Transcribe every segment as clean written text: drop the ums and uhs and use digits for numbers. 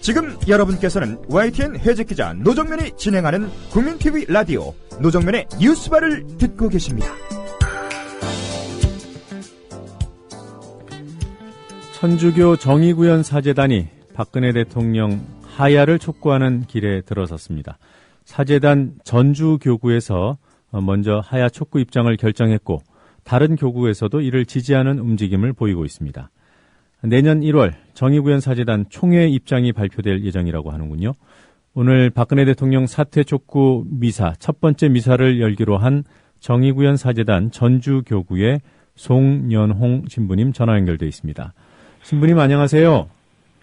지금 여러분께서는 YTN 해직기자 노정면이 진행하는 국민TV 라디오 노정면의 뉴스바를 듣고 계십니다. 천주교 정의구현 사제단이 박근혜 대통령 하야를 촉구하는 길에 들어섰습니다. 사제단 전주교구에서 먼저 하야 촉구 입장을 결정했고 다른 교구에서도 이를 지지하는 움직임을 보이고 있습니다. 내년 1월 정의구현 사제단 총회 입장이 발표될 예정이라고 하는군요. 오늘 박근혜 대통령 사퇴 촉구 미사 첫 번째 미사를 열기로 한 정의구현 사제단 전주교구의 송연홍 신부님 전화 연결돼 있습니다. 신부님 안녕하세요.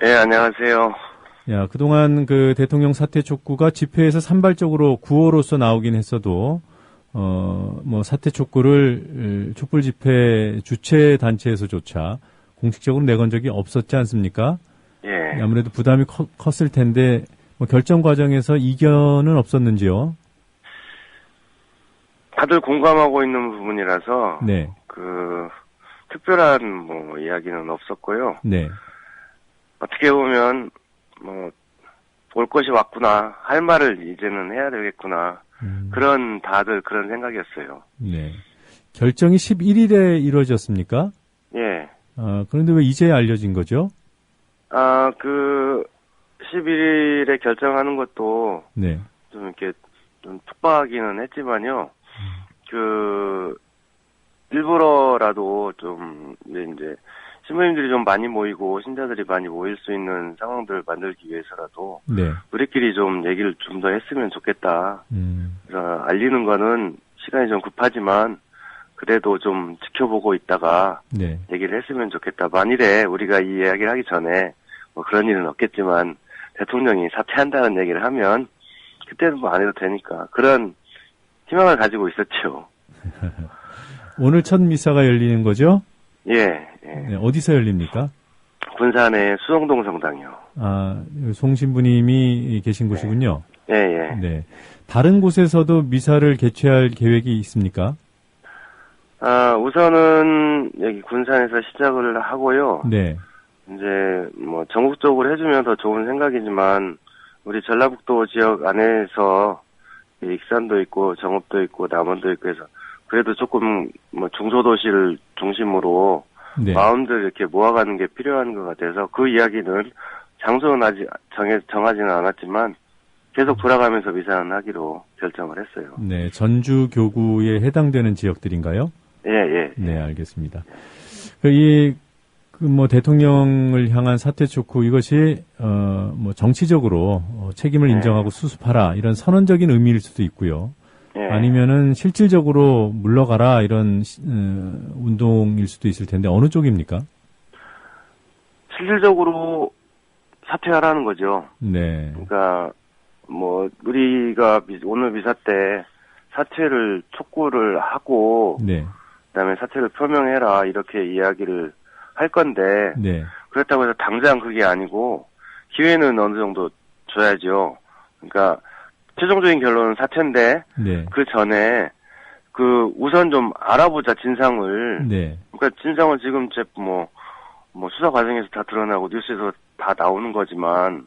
네, 안녕하세요. 야, 그동안 그 대통령 사퇴 촉구가 집회에서 산발적으로 구호로서 나오긴 했어도 사퇴 촉구를 촛불 집회 주최 단체에서조차 공식적으로 내건 적이 없었지 않습니까? 예. 아무래도 부담이 컸을 텐데 결정 과정에서 이견은 없었는지요? 다들 공감하고 있는 부분이라서 네. 특별한 이야기는 없었고요. 네. 어떻게 보면 올 것이 왔구나, 할 말을 이제는 해야 되겠구나. 다들 그런 생각이었어요. 네. 결정이 11일에 이루어졌습니까? 예. 그런데 왜 이제 알려진 거죠? 11일에 결정하는 것도 네. 좀 이렇게 좀 촉박하기는 했지만요. 일부러라도 좀 이제 신부님들이 좀 많이 모이고 신자들이 많이 모일 수 있는 상황들을 만들기 위해서라도 네. 우리끼리 좀 얘기를 좀 더 했으면 좋겠다. 그래서 알리는 거는 시간이 좀 급하지만 그래도 좀 지켜보고 있다가 네. 얘기를 했으면 좋겠다. 만일에 우리가 이 이야기를 하기 전에 그런 일은 없겠지만 대통령이 사퇴한다는 얘기를 하면 그때는 안 해도 되니까 그런 희망을 가지고 있었죠. 오늘 첫 미사가 열리는 거죠? 예. 네, 어디서 열립니까? 군산의 수성동 성당이요. 송 신부님이 계신 곳이군요. 예. 네. 다른 곳에서도 미사를 개최할 계획이 있습니까? 우선은 여기 군산에서 시작을 하고요. 네. 이제 전국적으로 해주면 더 좋은 생각이지만 우리 전라북도 지역 안에서 익산도 있고 정읍도 있고 남원도 있고 해서 그래도 조금 중소도시를 중심으로 네. 마음들 이렇게 모아가는 게 필요한 것 같아서 그 이야기는 장소는 아직 정하지는 않았지만 계속 돌아가면서 미사는 하기로 결정을 했어요. 네, 전주 교구에 해당되는 지역들인가요? 예. 네, 알겠습니다. 대통령을 향한 사퇴 촉구 이것이 정치적으로 책임을 인정하고 수습하라 이런 선언적인 의미일 수도 있고요. 예. 아니면은 실질적으로 물러가라 이런 운동일 수도 있을 텐데 어느 쪽입니까? 실질적으로 사퇴하라는 거죠. 네. 그러니까 우리가 오늘 미사 때 사퇴를 촉구를 하고 네. 그다음에 사퇴를 표명해라 이렇게 이야기를 할 건데 네. 그렇다고 해서 당장 그게 아니고 기회는 어느 정도 줘야죠. 그러니까 최종적인 결론은 사퇴인데 네. 그 전에 우선 좀 알아보자 진상을. 네. 그러니까 진상은 지금 수사 과정에서 다 드러나고 뉴스에서 다 나오는 거지만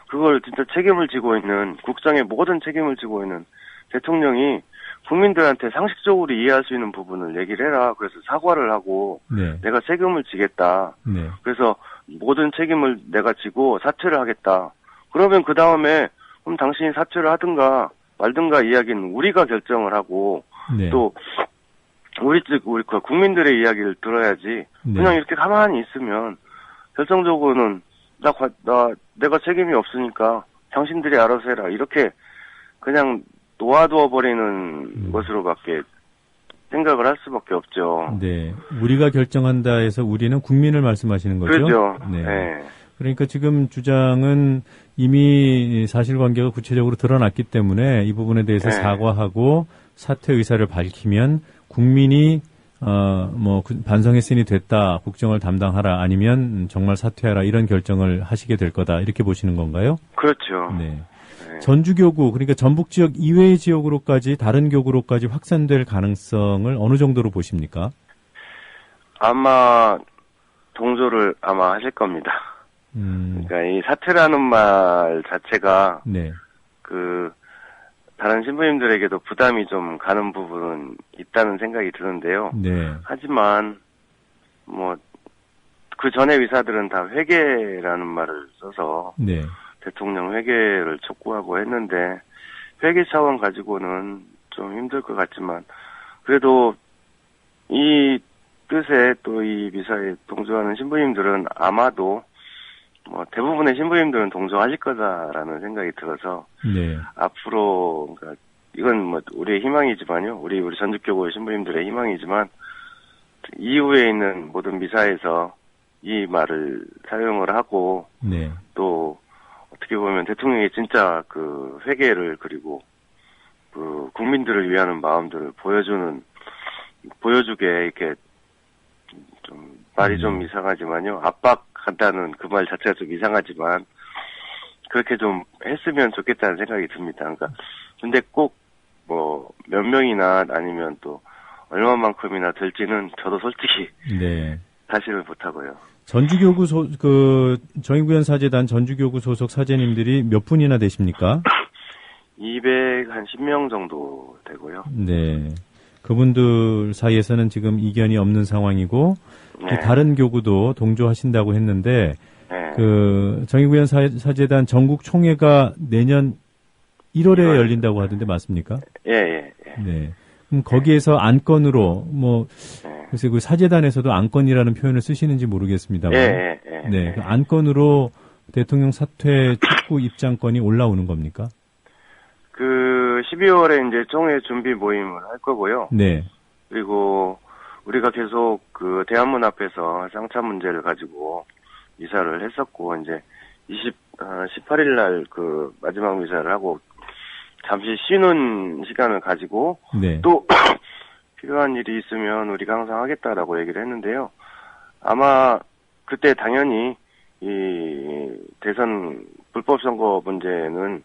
그걸 진짜 책임을 지고 있는 국정의 모든 책임을 지고 있는 대통령이 국민들한테 상식적으로 이해할 수 있는 부분을 얘기를 해라. 그래서 사과를 하고 네. 내가 책임을 지겠다. 네. 그래서 모든 책임을 내가 지고 사퇴를 하겠다. 그러면 그 다음에 그럼 당신이 사퇴를 하든가 말든가 이야기는 우리가 결정을 하고 네. 또 우리 국민들의 이야기를 들어야지. 네. 그냥 이렇게 가만히 있으면 결정적으로는 내가 책임이 없으니까 당신들이 알아서 해라. 이렇게 그냥 놓아두어 버리는 것으로밖에 생각을 할 수밖에 없죠. 네. 우리가 결정한다 해서 우리는 국민을 말씀하시는 거죠? 그렇죠. 네. 네. 그러니까 지금 주장은 이미 사실관계가 구체적으로 드러났기 때문에 이 부분에 대해서 네. 사과하고 사퇴 의사를 밝히면 국민이 반성했으니 됐다, 국정을 담당하라, 아니면 정말 사퇴하라 이런 결정을 하시게 될 거다 이렇게 보시는 건가요? 그렇죠. 네. 전주교구, 그러니까 전북 지역 이외의 지역으로까지 다른 교구로까지 확산될 가능성을 어느 정도로 보십니까? 아마 동조를 하실 겁니다. 그러니까 이 사퇴라는 말 자체가 네. 다른 신부님들에게도 부담이 좀 가는 부분은 있다는 생각이 드는데요. 네. 하지만 그 전에 의사들은 다 회개라는 말을 써서 네. 대통령 회개를 촉구하고 했는데 회개 차원 가지고는 좀 힘들 것 같지만 그래도 이 뜻에 또 이 미사에 동조하는 신부님들은 아마도 대부분의 신부님들은 동조하실 거다라는 생각이 들어서 네. 앞으로 그러니까 이건 우리의 희망이지만요. 우리 전주교구 신부님들의 희망이지만 이후에 있는 모든 미사에서 이 말을 사용을 하고 네. 또 어떻게 보면 대통령이 진짜 회개를 그리고 국민들을 위하는 마음들을 보여주게 이렇게 좀 말이 좀 이상하지만요. 압박한다는 그 말 자체가 좀 이상하지만 그렇게 좀 했으면 좋겠다는 생각이 듭니다. 그러니까 근데 꼭 몇 명이나 아니면 또 얼마만큼이나 될지는 저도 솔직히 네. 사실을 못하고요. 전주교구 정의구현 사제단 전주교구 소속 사제님들이 몇 분이나 되십니까? 210명 정도 되고요. 네. 그분들 사이에서는 지금 이견이 없는 상황이고 네. 다른 교구도 동조하신다고 했는데 네. 정의구현 사제단 전국 총회가 내년 1월에 열린다고 하던데 맞습니까? 예. 네. 그럼 거기에서 안건으로 글쎄 그 사제단에서도 안건이라는 표현을 쓰시는지 모르겠습니다만 예. 네. 그 안건으로 대통령 사퇴 촉구 입장권이 올라오는 겁니까? 12월에 이제 총회 준비 모임을 할 거고요. 네. 그리고 우리가 계속 대한문 앞에서 쌍차 문제를 가지고 미사를 했었고, 이제 18일 날 마지막 미사를 하고 잠시 쉬는 시간을 가지고 네. 또 필요한 일이 있으면 우리가 항상 하겠다라고 얘기를 했는데요. 아마 그때 당연히 이 대선 불법 선거 문제는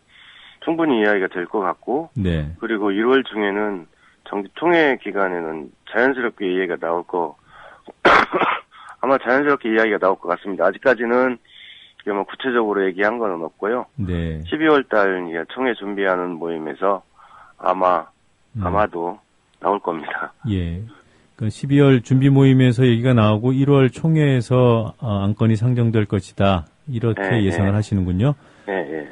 충분히 이야기가 될 것 같고, 네. 그리고 1월 중에는 총회 기간에는 자연스럽게 이야기가 나올 아마 자연스럽게 이야기가 나올 것 같습니다. 아직까지는 구체적으로 얘기한 건 없고요. 네. 12월 달 총회 준비하는 모임에서 아마도 나올 겁니다. 예. 12월 준비 모임에서 얘기가 나오고 1월 총회에서 안건이 상정될 것이다. 이렇게 예상을 하시는군요. 네.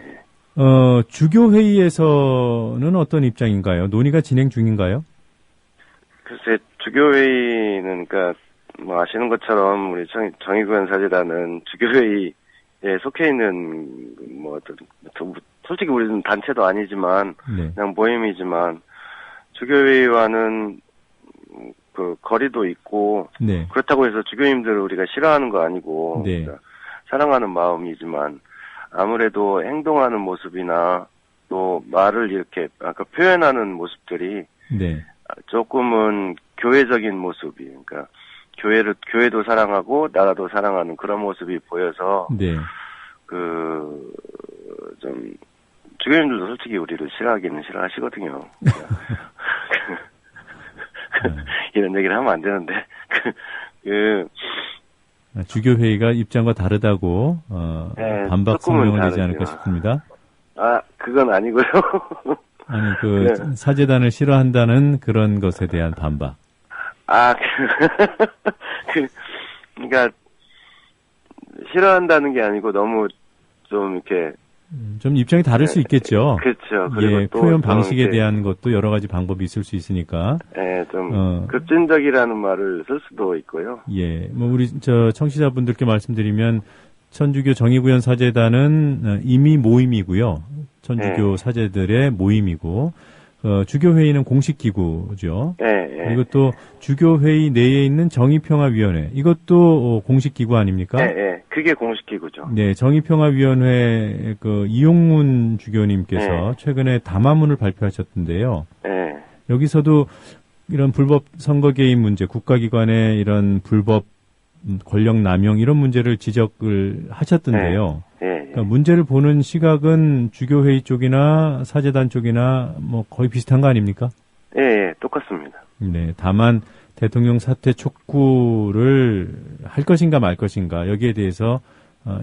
주교회의에서는 어떤 입장인가요? 논의가 진행 중인가요? 글쎄, 주교회의는, 아시는 것처럼, 우리 정의구현 사제단은 주교회의에 속해 있는, 솔직히 우리는 단체도 아니지만, 네. 그냥 모임이지만, 주교회의와는 거리도 있고, 네. 그렇다고 해서 주교님들을 우리가 싫어하는 거 아니고, 네. 사랑하는 마음이지만, 아무래도 행동하는 모습이나 또 말을 이렇게 표현하는 모습들이 네. 조금은 교회적인 모습이, 그러니까 교회도 사랑하고 나라도 사랑하는 그런 모습이 보여서 네. 좀 주교님들도 솔직히 우리를 싫어하기는 싫어하시거든요. 이런 얘기를 하면 안 되는데 주교회의가 입장과 다르다고 네, 반박 성명을 내지 않을까 싶습니다. 그건 아니고요. 아니 네. 사제단을 싫어한다는 그런 것에 대한 반박. 그러니까 싫어한다는 게 아니고 너무 좀 이렇게 좀 입장이 다를 수 있겠죠. 그렇죠. 그리고 예, 또 표현 방식에 이렇게, 대한 것도 여러 가지 방법이 있을 수 있으니까. 예, 좀 급진적이라는 말을 쓸 수도 있고요. 예, 우리 청취자분들께 말씀드리면 천주교 정의구현 사제단은 이미 모임이고요. 천주교 사제들의 모임이고 주교회의는 공식 기구죠. 그리고 또 주교회의 내에 있는 정의평화위원회 이것도 공식 기구 아닙니까? 그게 공식 기구죠. 네, 정의평화위원회 이용문 주교님께서 최근에 담화문을 발표하셨던데요. 여기서도 이런 불법 선거 개입 문제, 국가기관의 이런 불법 권력 남용 이런 문제를 지적을 하셨던데요. 그러니까 문제를 보는 시각은 주교회의 쪽이나 사제단 쪽이나 거의 비슷한 거 아닙니까? 똑같습니다. 네, 다만 대통령 사퇴 촉구를 할 것인가 말 것인가 여기에 대해서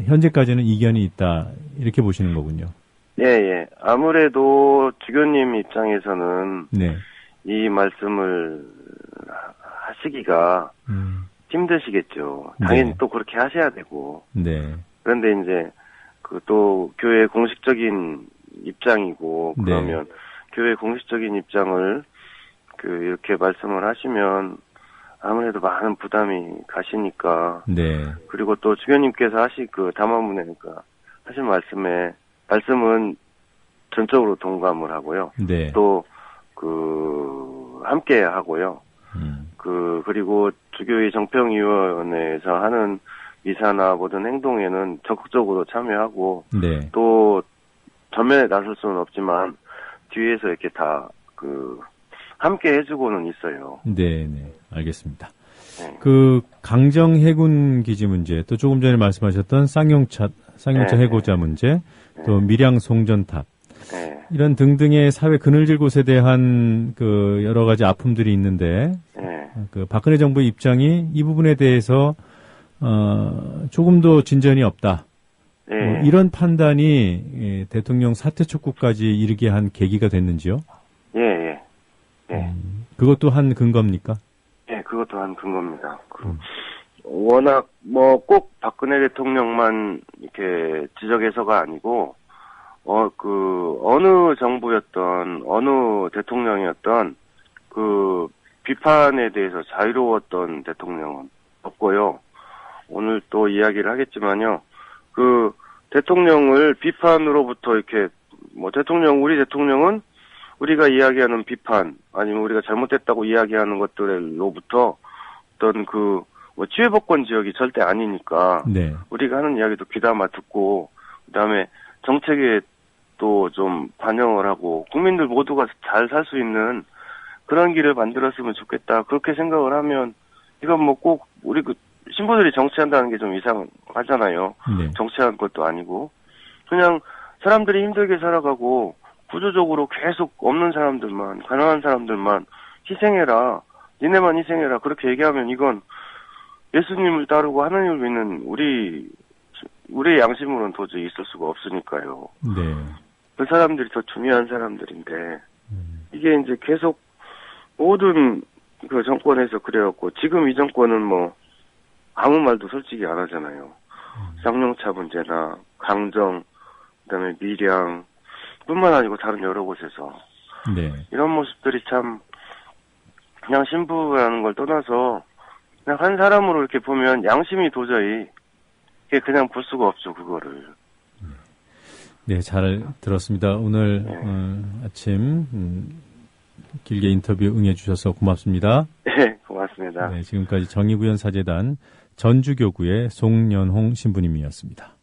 현재까지는 이견이 있다 이렇게 보시는 거군요. 예. 아무래도 주교님 입장에서는 네. 이 말씀을 하시기가 힘드시겠죠. 당연히 네. 또 그렇게 하셔야 되고. 네. 그런데 이제 그 또 교회의 공식적인 입장이고 그러면 네. 교회의 공식적인 입장을 이렇게 말씀을 하시면 아무래도 많은 부담이 가시니까. 네. 그리고 또 주교님께서 담화문에 하신 말씀은 전적으로 동감을 하고요. 네. 또 함께 하고요. 그리고 주교의 정평위원회에서 하는 미사나 모든 행동에는 적극적으로 참여하고. 네. 또 전면에 나설 수는 없지만 뒤에서 이렇게 다 함께 해주고는 있어요. 네, 알겠습니다. 네. 강정 해군 기지 문제, 또 조금 전에 말씀하셨던 쌍용차 해고자 문제, 또 밀양 송전탑, 이런 등등의 사회 그늘질 곳에 대한 여러 가지 아픔들이 있는데, 박근혜 정부의 입장이 이 부분에 대해서 조금도 진전이 없다. 이런 판단이 대통령 사퇴 촉구까지 이르게 한 계기가 됐는지요? 예. 그것도 한 근거입니까? 예, 그것도 한 근거입니다. 워낙 꼭 박근혜 대통령만 이렇게 지적해서가 아니고 어느 정부였던 어느 대통령이었던 비판에 대해서 자유로웠던 대통령은 없고요. 오늘 또 이야기를 하겠지만요. 대통령을 비판으로부터 이렇게 우리 대통령은 우리가 이야기하는 비판, 아니면 우리가 잘못했다고 이야기하는 것들로부터 어떤 치외복권 지역이 절대 아니니까. 네. 우리가 하는 이야기도 귀담아 듣고, 그 다음에 정책에 또 좀 반영을 하고, 국민들 모두가 잘 살 수 있는 그런 길을 만들었으면 좋겠다. 그렇게 생각을 하면, 이건 꼭 우리 신부들이 정치한다는 게 좀 이상하잖아요. 네. 정치하는 것도 아니고. 그냥 사람들이 힘들게 살아가고, 구조적으로 계속 없는 사람들만, 가난한 사람들만 희생해라. 니네만 희생해라. 그렇게 얘기하면 이건 예수님을 따르고 하나님을 믿는 우리의 양심으로는 도저히 있을 수가 없으니까요. 네. 그 사람들이 더 중요한 사람들인데, 이게 이제 계속 모든 정권에서 그래왔고, 지금 이 정권은 아무 말도 솔직히 안 하잖아요. 쌍용차 문제나, 강정, 그 다음에 밀양, 뿐만 아니고 다른 여러 곳에서. 네. 이런 모습들이 참, 그냥 신부라는 걸 떠나서, 그냥 한 사람으로 이렇게 보면 양심이 도저히, 그냥 볼 수가 없죠, 그거를. 네, 잘 들었습니다. 오늘, 아침, 길게 인터뷰 응해주셔서 고맙습니다. 네, 고맙습니다. 네, 지금까지 정의구현 사재단 전주교구의 송연홍 신부님이었습니다.